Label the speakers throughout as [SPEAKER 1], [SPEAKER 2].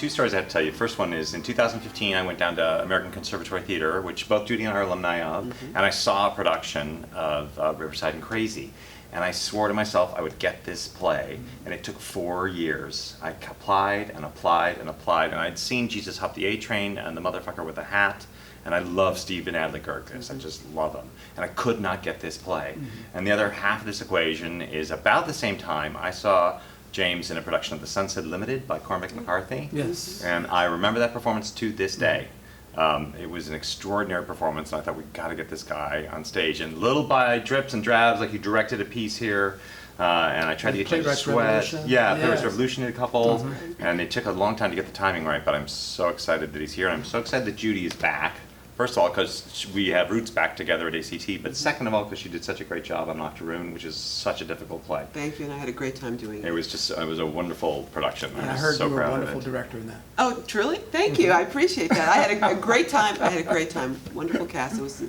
[SPEAKER 1] two stories I have to tell you. First one is in 2015, I went down to American Conservatory Theater, which both Judy and I are alumni of, and I saw a production of Riverside and Crazy. And I swore to myself I would get this play, and it took 4 years. I applied and applied and applied, and I'd seen Jesus Hop the A Train and The Motherfucker with a Hat, and I love Steve and Adly Guirgis. I just love him. And I could not get this play. And the other half of this equation is about the same time I saw James in a production of The Sunset Limited by Cormac McCarthy.
[SPEAKER 2] Yes.
[SPEAKER 1] And I remember that performance to this day. It was an extraordinary performance, and I thought, we got to get this guy on stage. And little by drips and drabs, like he directed a piece here, and I tried to get you to sweat. Yeah, Playwrights Revolution did a couple, and it took a long time to get the timing right, but I'm so excited that he's here, and I'm so excited that Judy is back. First of all, because we have roots back together at ACT, but second of all, because she did such a great job on Octoroon, which is such a difficult play.
[SPEAKER 3] Thank you, and I had a great time doing it.
[SPEAKER 1] It was a wonderful production.
[SPEAKER 2] And I
[SPEAKER 1] was
[SPEAKER 2] heard
[SPEAKER 1] so
[SPEAKER 2] you were a
[SPEAKER 1] proud of
[SPEAKER 2] wonderful
[SPEAKER 1] it.
[SPEAKER 2] director in that.
[SPEAKER 3] Oh, truly? Thank you. I appreciate that. I had a great time. I had a great time. Wonderful cast. It was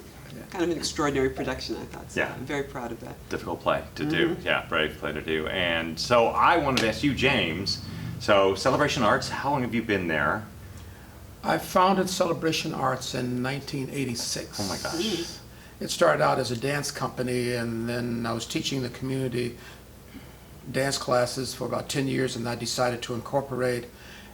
[SPEAKER 3] kind of an extraordinary production, I thought. So
[SPEAKER 1] Yeah.
[SPEAKER 3] I'm very proud of that.
[SPEAKER 1] Difficult play to do. Yeah, brave play to do. And so I wanted to ask you, James, so Celebration Arts, how long have you been there?
[SPEAKER 2] I founded Celebration Arts in 1986.
[SPEAKER 1] Oh my gosh.
[SPEAKER 2] It started out as a dance company, and then I was teaching the community dance classes for about 10 years, and I decided to incorporate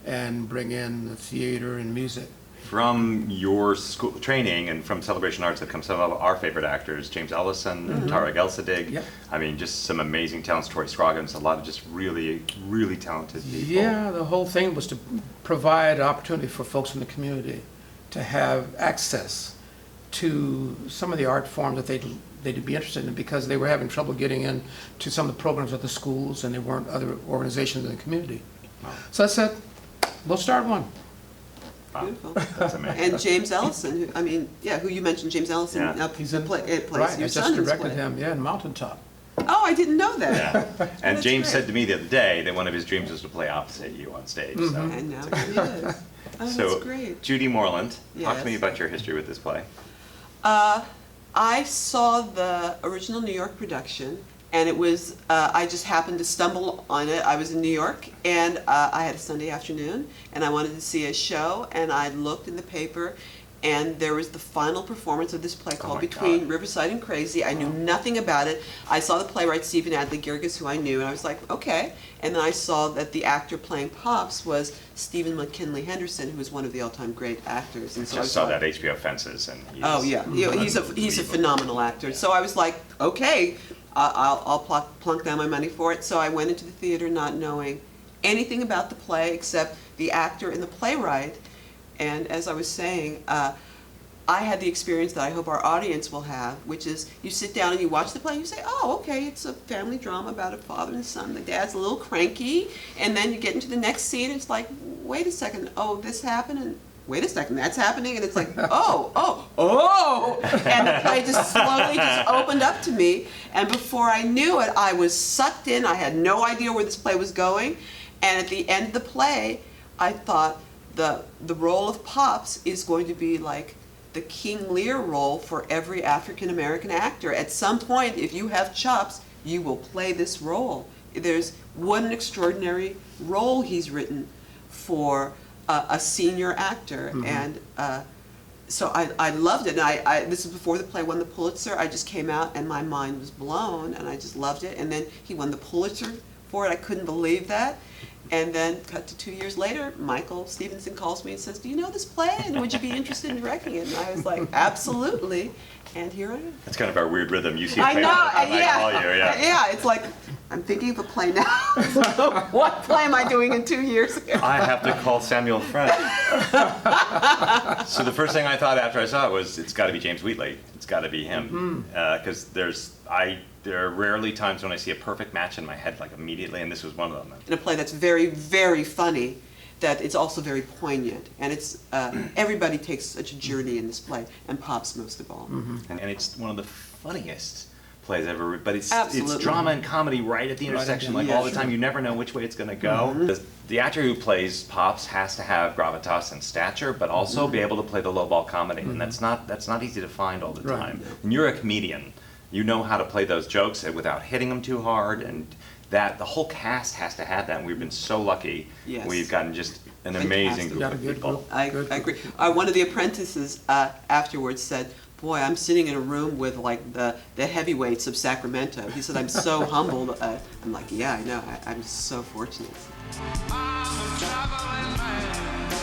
[SPEAKER 2] and bring in the theater and music.
[SPEAKER 1] From your school training and from Celebration Arts have come some of our favorite actors, James Ellison and Tara Gelsadig.
[SPEAKER 2] Yep.
[SPEAKER 1] I mean, just some amazing talents, Tori Scroggins, a lot of just really, really talented people.
[SPEAKER 2] Yeah, the whole thing was to provide opportunity for folks in the community to have access to some of the art forms that they'd be interested in, because they were having trouble getting in to some of the programs at the schools, and there weren't other organizations in the community.
[SPEAKER 1] Wow.
[SPEAKER 2] So I said, we'll start one.
[SPEAKER 1] Wow.
[SPEAKER 3] Beautiful.
[SPEAKER 1] That's amazing.
[SPEAKER 3] And James Ellison, who you mentioned, James Ellison,
[SPEAKER 1] Yeah.
[SPEAKER 2] He's in,
[SPEAKER 3] plays
[SPEAKER 2] right, I
[SPEAKER 3] your
[SPEAKER 2] just
[SPEAKER 3] son in this
[SPEAKER 2] directed
[SPEAKER 3] play.
[SPEAKER 2] him, in Mountaintop.
[SPEAKER 3] Oh, I didn't know that.
[SPEAKER 1] Yeah. And
[SPEAKER 3] That's
[SPEAKER 1] James
[SPEAKER 3] great.
[SPEAKER 1] said to me the other day that one of his dreams was to play opposite you on stage. So.
[SPEAKER 3] And now he is. Oh,
[SPEAKER 1] So,
[SPEAKER 3] that's great.
[SPEAKER 1] Judy Moreland, talk to me
[SPEAKER 3] Yes.
[SPEAKER 1] about your history with this play.
[SPEAKER 3] I saw the original New York production, and it was, I just happened to stumble on it. I was in New York, and I had a Sunday afternoon, and I wanted to see a show, and I looked in the paper, and there was the final performance of this play called
[SPEAKER 1] my
[SPEAKER 3] Between
[SPEAKER 1] God.
[SPEAKER 3] Riverside and Crazy. I knew nothing about it. I saw the playwright Stephen Adly Guirgis, who I knew, and I was like, okay. And then I saw that the actor playing Pops was Stephen McKinley Henderson, who was one of the all-time great actors. And so I
[SPEAKER 1] Just saw
[SPEAKER 3] thought,
[SPEAKER 1] that HBO Fences, and
[SPEAKER 3] oh yeah, he's a
[SPEAKER 1] unbelievable.
[SPEAKER 3] phenomenal actor.
[SPEAKER 1] Yeah.
[SPEAKER 3] So I was like, okay, I'll plunk down my money for it. So I went into the theater not knowing anything about the play except the actor and the playwright. And as I was saying, I had the experience that I hope our audience will have, which is you sit down and you watch the play and you say, oh, okay, it's a family drama about a father and son. The dad's a little cranky, and then you get into the next scene and it's like, wait a second, oh, this happened, and wait a second, that's happening, and it's like, oh, and the play just slowly just opened up to me, and before I knew it, I was sucked in. I had no idea where this play was going, and at the end of the play, I thought the role of Pops is going to be like the King Lear role for every African American actor. At some point, if you have chops, you will play this role. There's one extraordinary role he's written for a senior actor, and so I loved it. And this is before the play won the Pulitzer. I just came out and my mind was blown, and I just loved it. And then he won the Pulitzer for it. I couldn't believe that. And then, cut to 2 years later, Michael Stevenson calls me and says, do you know this play, and would you be interested in directing it? And I was like, absolutely, and here I am.
[SPEAKER 1] That's kind of our weird rhythm. You see a
[SPEAKER 3] I
[SPEAKER 1] play,
[SPEAKER 3] know,
[SPEAKER 1] I call you,
[SPEAKER 3] yeah, it's like, I'm thinking of a play now. What play am I doing in 2 years?
[SPEAKER 1] I have to call Samuel French. So the first thing I thought after I saw it was, it's got to be James Wheatley. It's got to be him, because there are rarely times when I see a perfect match in my head, like immediately, and this was one of them.
[SPEAKER 3] In a play that's very, very funny, that it's also very poignant, and it's everybody takes such a journey in this play, and Pops most of all.
[SPEAKER 1] And it's one of the funniest plays I've ever read, but it's
[SPEAKER 3] Absolutely.
[SPEAKER 1] drama and comedy right at the intersection, like
[SPEAKER 3] Yeah,
[SPEAKER 1] all the
[SPEAKER 3] sure.
[SPEAKER 1] time. You never know which way it's going to go. The actor who plays Pops has to have gravitas and stature, but also be able to play the lowball comedy, and that's not easy to find all the
[SPEAKER 2] Right.
[SPEAKER 1] time. And you're a comedian. You know how to play those jokes without hitting them too hard, and that the whole cast has to have that, and we've been so lucky.
[SPEAKER 3] Yes.
[SPEAKER 1] We've gotten just an
[SPEAKER 3] Fantastic.
[SPEAKER 1] amazing group
[SPEAKER 2] Got a
[SPEAKER 1] of
[SPEAKER 2] good
[SPEAKER 1] people.
[SPEAKER 2] group.
[SPEAKER 3] I agree. One of the apprentices afterwards said, "Boy, I'm sitting in a room with like the heavyweights of Sacramento." He said, "I'm so humbled." I'm like, "Yeah, I know. I'm so fortunate."
[SPEAKER 4] I'm a traveling man.